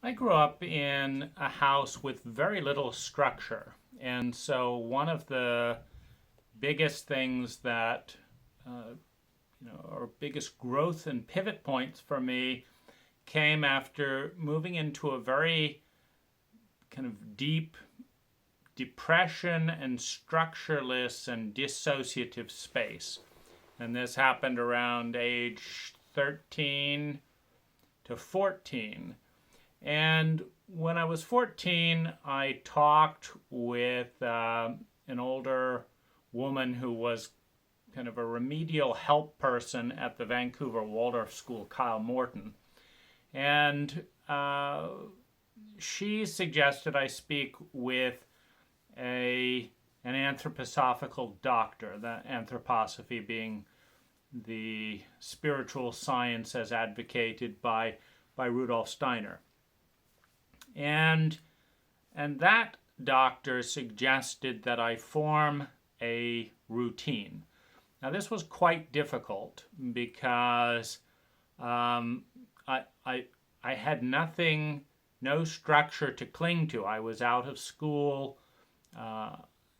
I grew up in a house with very little structure. And so one of the biggest things that, or biggest growth and pivot points for me came after moving into a very kind of deep depression and structureless and dissociative space. And this happened around age 13 to 14. And when I was 14, I talked with an older woman who was kind of a remedial help person at the Vancouver Waldorf School, Kyle Morton. And she suggested I speak with an anthroposophical doctor, the anthroposophy being the spiritual science as advocated by Rudolf Steiner. And that doctor suggested that I form a routine. Now, this was quite difficult because I had nothing, no structure to cling to. I was out of school. I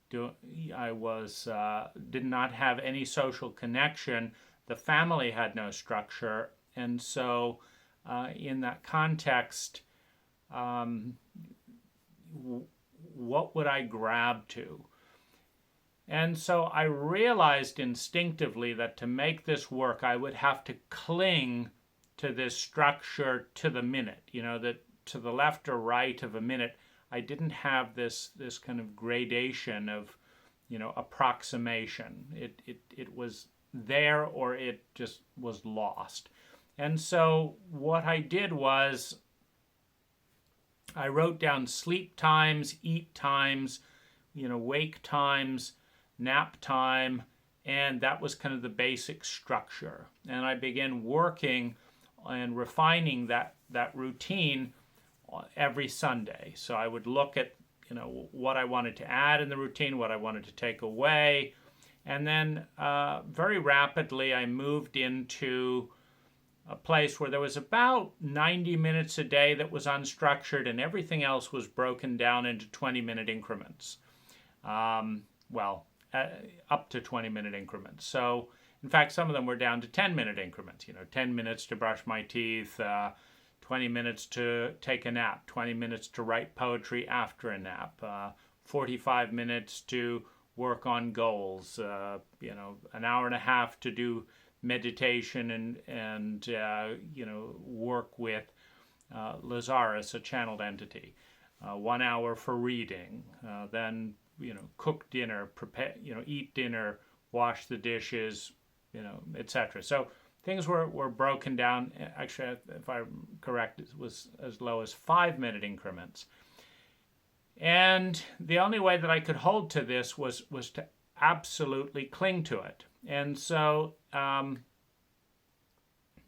did not have any social connection. The family had no structure, and so in that context, what would I grab to? And so I realized instinctively that to make this work, I would have to cling to this structure to the minute. That to the left or right of a minute, I didn't have this kind of gradation of, approximation. It was there or it just was lost. And so what I did was I wrote down sleep times, eat times, wake times, nap time, and that was kind of the basic structure. And I began working and refining that routine every Sunday. So I would look at, what I wanted to add in the routine, what I wanted to take away, and then very rapidly I moved into a place where there was about 90 minutes a day that was unstructured and everything else was broken down into 20-minute increments. Up to 20-minute increments. So, in fact, some of them were down to 10-minute increments. 10 minutes to brush my teeth, 20 minutes to take a nap, 20 minutes to write poetry after a nap, 45 minutes to work on goals, an hour and a half to do meditation and work with Lazarus, a channeled entity, 1 hour for reading, then cook dinner, prepare, eat dinner, wash the dishes, etc. So things were broken down. Actually, if I'm correct, it was as low as 5-minute increments. And the only way that I could hold to this was to absolutely cling to it. And so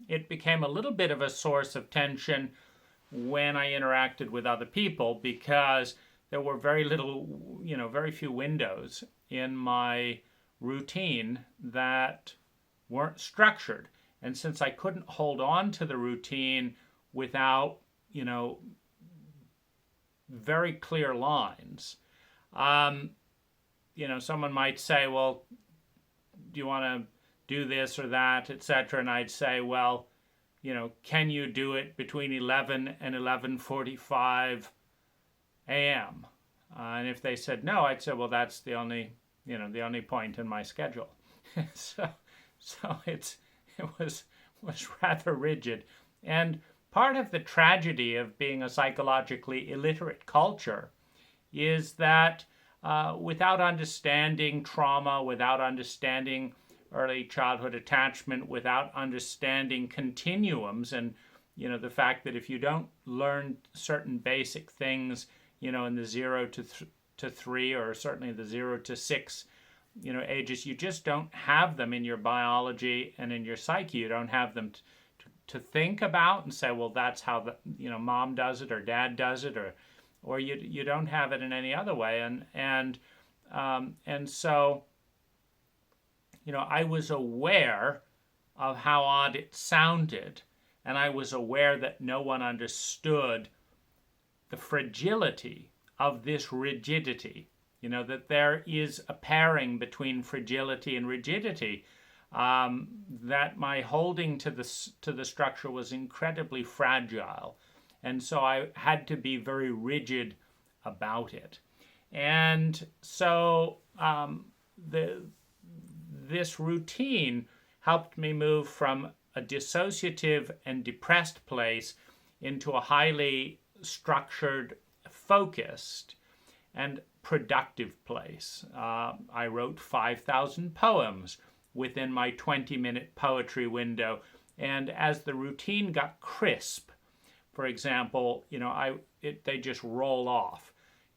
it became a little bit of a source of tension when I interacted with other people because there were very few windows in my routine that weren't structured. And since I couldn't hold on to the routine without, very clear lines, someone might say, well, do you want to do this or that, etc. And I'd say, well, can you do it between 11 and 11:45 a.m.? And if they said no, I'd say, well, that's the only point in my schedule. so it was rather rigid. And part of the tragedy of being a psychologically illiterate culture is that without understanding trauma, without understanding early childhood attachment, without understanding continuums and the fact that if you don't learn certain basic things in the 0 to 3 or certainly the 0 to 6 ages, you just don't have them in your biology and in your psyche. You don't have them to think about and say, well, that's how mom does it or dad does it, or you don't have it in any other way. And so I was aware of how odd it sounded, and I was aware that no one understood the fragility of this rigidity, that there is a pairing between fragility and rigidity, that my holding to the structure was incredibly fragile. And so I had to be very rigid about it. And so this routine helped me move from a dissociative and depressed place into a highly structured, focused, and productive place. I wrote 5,000 poems within my 20-minute poetry window. And as the routine got crisp, for example, they just roll off.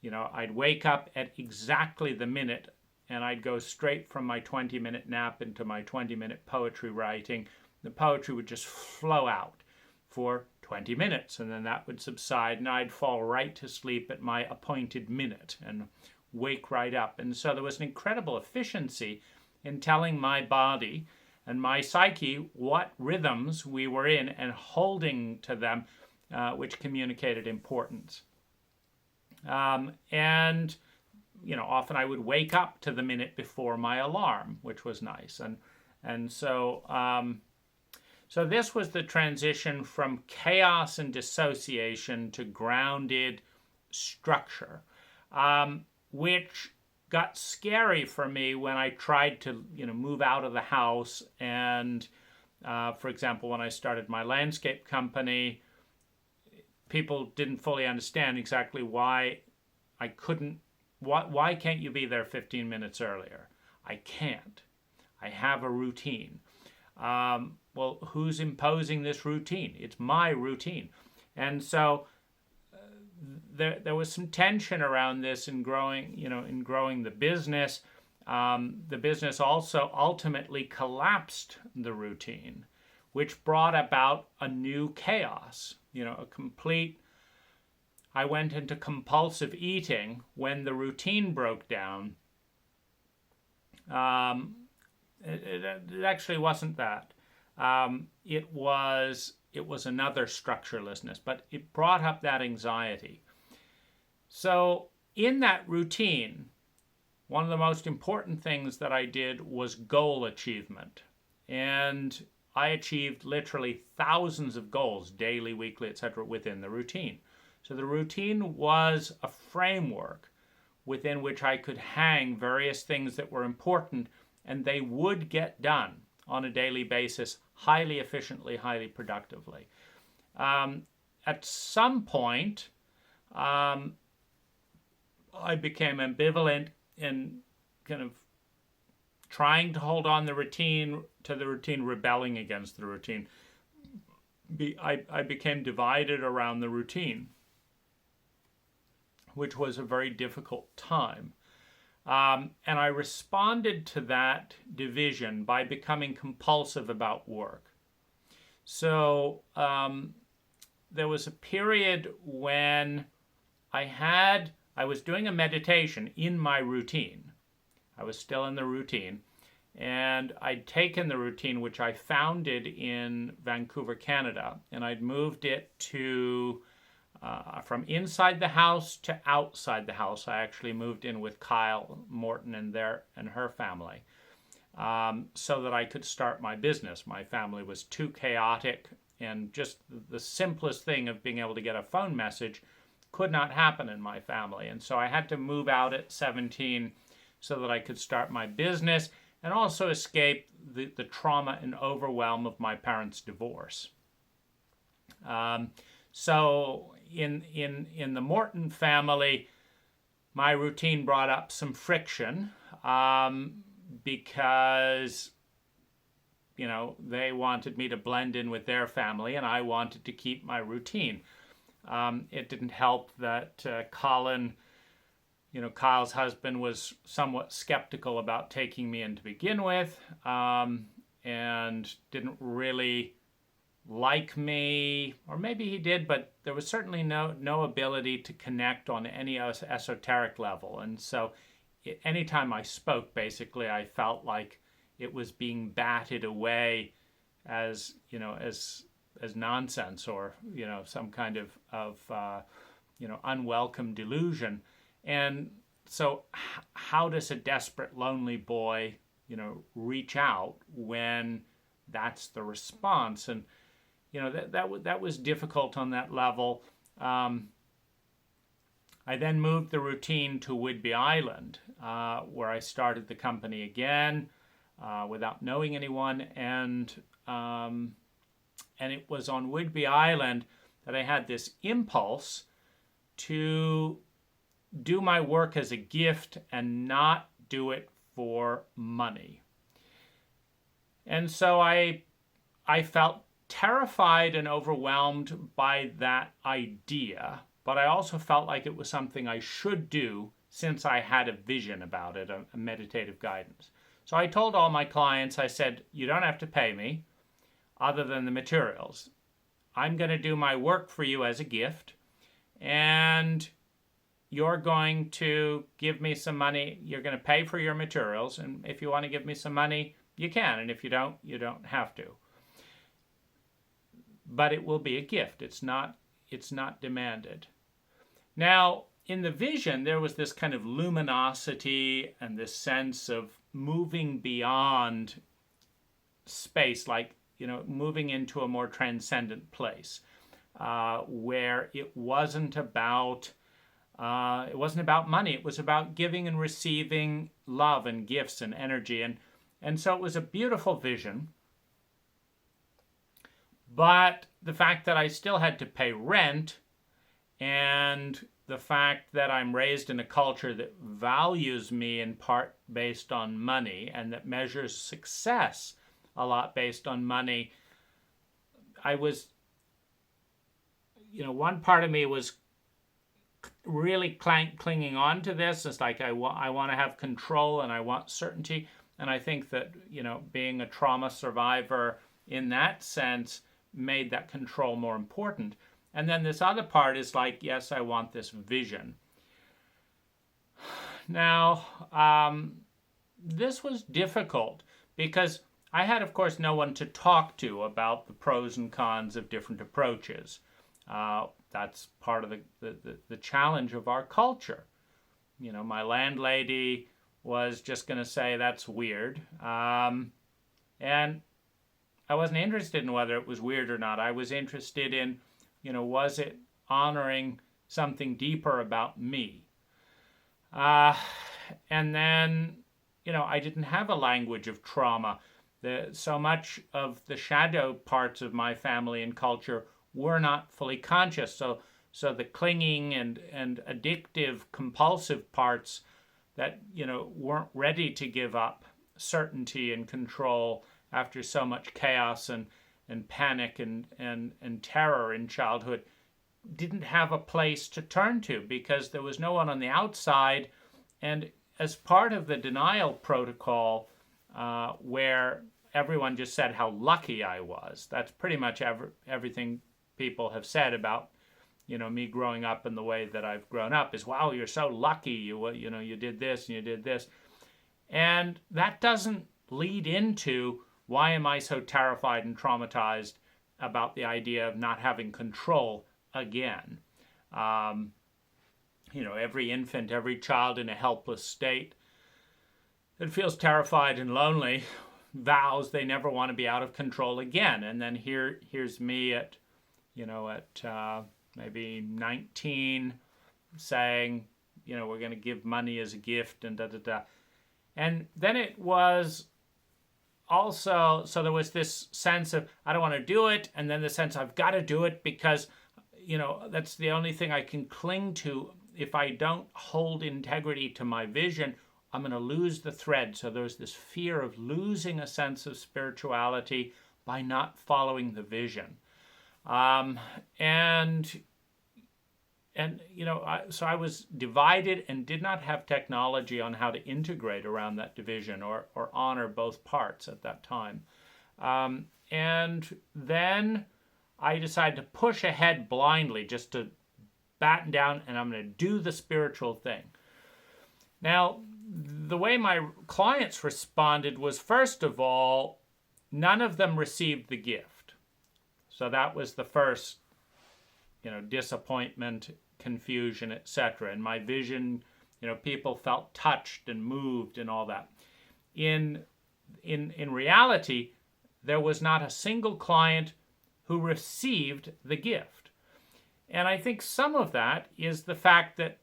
I'd wake up at exactly the minute, and I'd go straight from my 20-minute nap into my 20-minute poetry writing. The poetry would just flow out for 20 minutes, and then that would subside, and I'd fall right to sleep at my appointed minute and wake right up. And so there was an incredible efficiency in telling my body and my psyche what rhythms we were in and holding to them, which communicated importance. And often I would wake up to the minute before my alarm, which was nice. And so so this was the transition from chaos and dissociation to grounded structure, which got scary for me when I tried to move out of the house. And for example, when I started my landscape company, people didn't fully understand exactly why I couldn't. Why can't you be there 15 minutes earlier? I can't. I have a routine. Well, who's imposing this routine? It's my routine. And so there was some tension around this in growing the business. The business also ultimately collapsed the routine, which brought about a new chaos, a complete. I went into compulsive eating when the routine broke down. It actually wasn't that. It was another structurelessness, but it brought up that anxiety. So in that routine, one of the most important things that I did was goal achievement. And I achieved literally thousands of goals, daily, weekly, etc., within the routine. So the routine was a framework within which I could hang various things that were important, and they would get done on a daily basis, highly efficiently, highly productively. At some point, I became ambivalent in kind of trying to hold on to the routine, rebelling against the routine. I became divided around the routine, which was a very difficult time. And I responded to that division by becoming compulsive about work. So there was a period when I was doing a meditation in my routine. I was still in the routine. And I'd taken the routine, which I founded in Vancouver, Canada, and I'd moved it to from inside the house to outside the house. I actually moved in with Kyle Morton and her family, so that I could start my business. My family was too chaotic, and just the simplest thing of being able to get a phone message could not happen in my family. And so I had to move out at 17 so that I could start my business and also escape the trauma and overwhelm of my parents' divorce. So in the Morton family, my routine brought up some friction because they wanted me to blend in with their family, and I wanted to keep my routine. It didn't help that Colin, Kyle's husband, was somewhat skeptical about taking me in to begin with, and didn't really like me, or maybe he did, but there was certainly no ability to connect on any esoteric level. And so anytime I spoke, basically, I felt like it was being batted away as nonsense, or some kind of unwelcome delusion. And so how does a desperate, lonely boy, reach out when that's the response? And, that was difficult on that level. I then moved the routine to Whidbey Island, where I started the company again without knowing anyone. And it was on Whidbey Island that I had this impulse to do my work as a gift and not do it for money. And so I felt terrified and overwhelmed by that idea, but I also felt like it was something I should do since I had a vision about it, a meditative guidance. So I told all my clients, I said, you don't have to pay me other than the materials. I'm going to do my work for you as a gift, and you're going to give me some money. You're going to pay for your materials, and if you want to give me some money, you can, and if you don't have to. But it will be a gift. It's not demanded. Now, in the vision, there was this kind of luminosity and this sense of moving beyond space, like, moving into a more transcendent place, where it wasn't about money. It was about giving and receiving love and gifts and energy. And so it was a beautiful vision. But the fact that I still had to pay rent, and the fact that I'm raised in a culture that values me in part based on money and that measures success a lot based on money, I was, one part of me was really clinging on to this. It's like I want to have control and I want certainty. And I think that, being a trauma survivor in that sense made that control more important. And then this other part is like, yes, I want this vision. Now, this was difficult because I had, of course, no one to talk to about the pros and cons of different approaches. That's part of the challenge of our culture. My landlady was just going to say, that's weird. And I wasn't interested in whether it was weird or not. I was interested in, was it honoring something deeper about me? And then, I didn't have a language of trauma. So much of the shadow parts of my family and culture were not fully conscious. So the clinging and addictive, compulsive parts that, weren't ready to give up certainty and control after so much chaos and panic and terror in childhood, didn't have a place to turn to because there was no one on the outside. And as part of the denial protocol, where everyone just said how lucky I was, that's pretty much everything people have said about, me growing up in the way that I've grown up is, wow, you're so lucky, you did this and you did this. And that doesn't lead into, why am I so terrified and traumatized about the idea of not having control again? Every infant, every child in a helpless state that feels terrified and lonely vows they never want to be out of control again. And then here's me at maybe 19 saying, we're going to give money as a gift and da-da-da. And then it was also, so there was this sense of, I don't want to do it, and then the sense I've got to do it because, that's the only thing I can cling to. If I don't hold integrity to my vision, I'm going to lose the thread. So there's this fear of losing a sense of spirituality by not following the vision. So I was divided and did not have technology on how to integrate around that division or honor both parts at that time. And then I decided to push ahead blindly, just to batten down, and I'm going to do the spiritual thing. Now, the way my clients responded was, first of all, none of them received the gift. So that was the first disappointment, confusion, etc. In my vision, people felt touched and moved and all that. In reality, there was not a single client who received the gift. And I think some of that is the fact that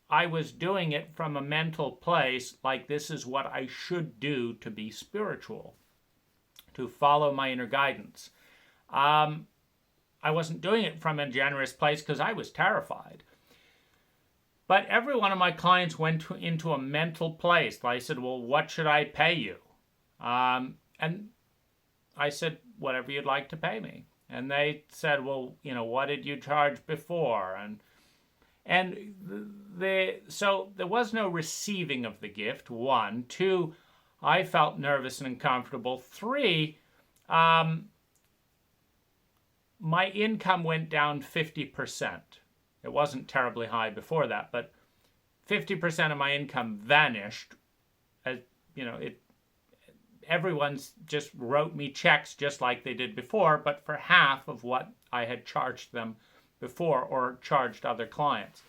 I was doing it from a mental place, like this is what I should do to be spiritual, to follow my inner guidance. I wasn't doing it from a generous place because I was terrified. But every one of my clients went into a mental place. I said, well, what should I pay you? And I said, whatever you'd like to pay me. And they said, well, what did you charge before? So there was no receiving of the gift, 1. 2, I felt nervous and uncomfortable. 3, my income went down 50%. It wasn't terribly high before that, but 50% of my income vanished. Everyone's just wrote me checks just like they did before, but for half of what I had charged them before or charged other clients.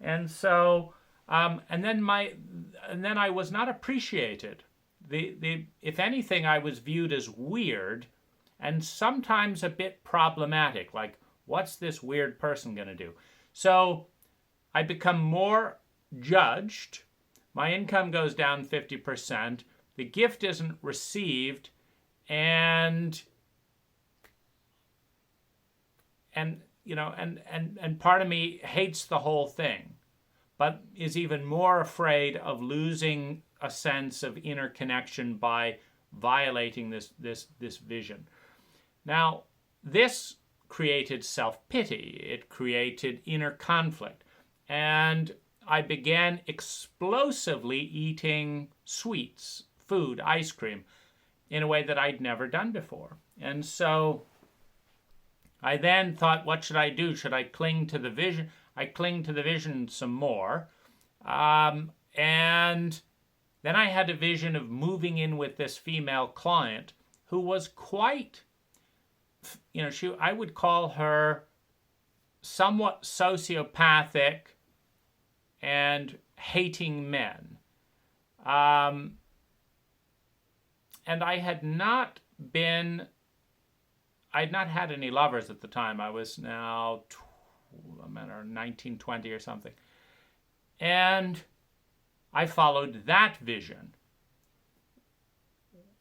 And so, and then I was not appreciated. If anything, I was viewed as weird and sometimes a bit problematic, like, what's this weird person going to do? So I become more judged. My income goes down 50%. The gift isn't received, and part of me hates the whole thing, but is even more afraid of losing a sense of inner connection by violating this vision. Now, this created self-pity. It created inner conflict. And I began explosively eating sweets, food, ice cream, in a way that I'd never done before. And so I then thought, what should I do? Should I cling to the vision? I cling to the vision some more. And then I had a vision of moving in with this female client who was quite, I would call her somewhat sociopathic and hating men. And I had not had any lovers at the time. I was now 19, 20 or something. And I followed that vision.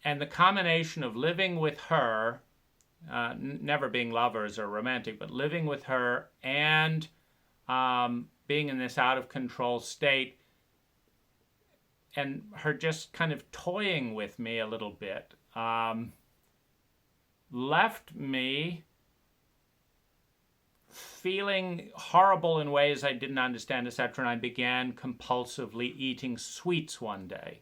And the combination of living with her, never being lovers or romantic, but living with her and being in this out-of-control state, and her just kind of toying with me a little bit, left me feeling horrible in ways I didn't understand, etc., and I began compulsively eating sweets one day.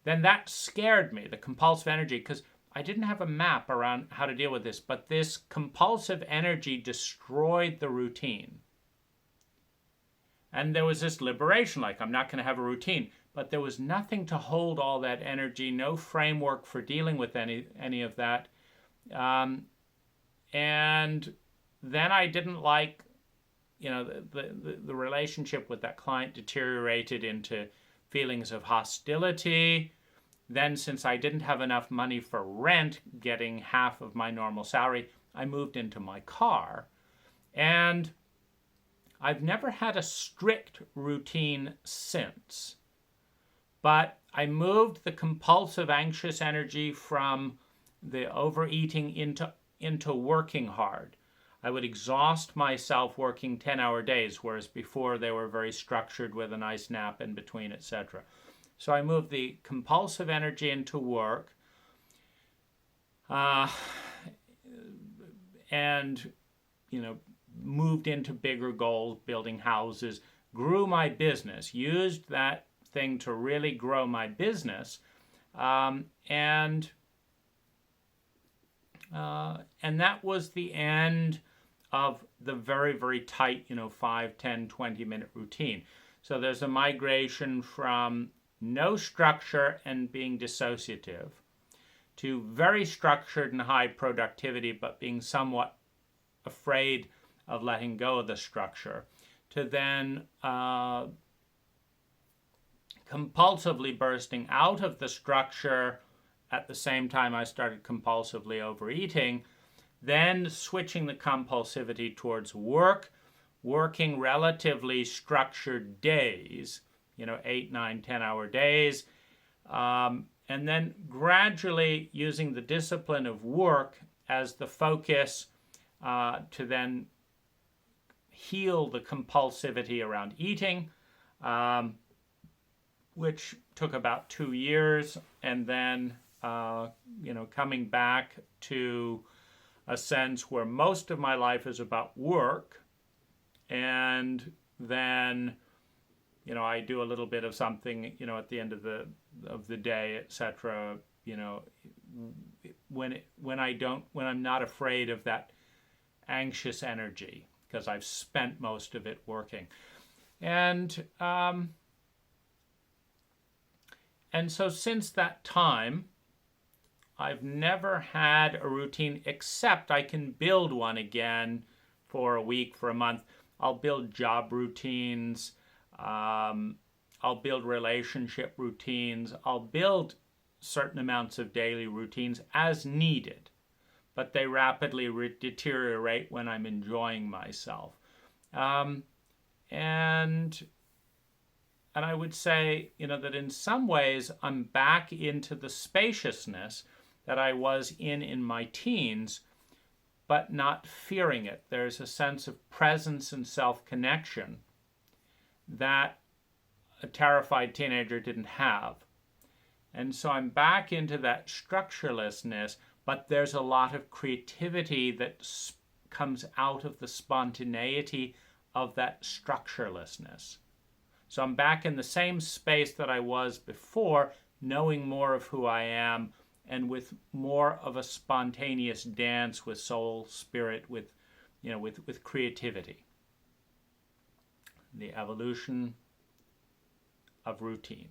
Then that scared me, the compulsive energy, because I didn't have a map around how to deal with this, but this compulsive energy destroyed the routine. And there was this liberation, like, I'm not going to have a routine. But there was nothing to hold all that energy, no framework for dealing with any of that. And then I didn't like, the relationship with that client deteriorated into feelings of hostility. Then, since I didn't have enough money for rent, getting half of my normal salary, I moved into my car. And I've never had a strict routine since. But I moved the compulsive, anxious energy from the overeating into working hard. I would exhaust myself working 10-hour days, whereas before they were very structured with a nice nap in between, etc. So I moved the compulsive energy into work, and moved into bigger goals, building houses, grew my business, used that thing to really grow my business, and that was the end of the very, very tight, 5, 10, 20-minute routine. So there's a migration from no structure and being dissociative to very structured and high productivity, but being somewhat afraid of letting go of the structure, to then compulsively bursting out of the structure at the same time I started compulsively overeating, then switching the compulsivity towards work, working relatively structured days, 8, 9, 10-hour days, and then gradually using the discipline of work as the focus to then heal the compulsivity around eating, which took about 2 years, and then coming back to a sense where most of my life is about work, and then I do a little bit of something at the end of the day, etc. When I'm not afraid of that anxious energy, because I've spent most of it working, and so since that time, I've never had a routine, except I can build one again for a week, for a month. I'll build job routines. I'll build relationship routines. I'll build certain amounts of daily routines as needed, but they rapidly deteriorate when I'm enjoying myself. And I would say, that in some ways I'm back into the spaciousness that I was in my teens, but not fearing it. There's a sense of presence and self-connection that a terrified teenager didn't have. And so I'm back into that structurelessness, but there's a lot of creativity that comes out of the spontaneity of that structurelessness. So I'm back in the same space that I was before, knowing more of who I am, and with more of a spontaneous dance with soul, spirit, with creativity. The evolution of routine.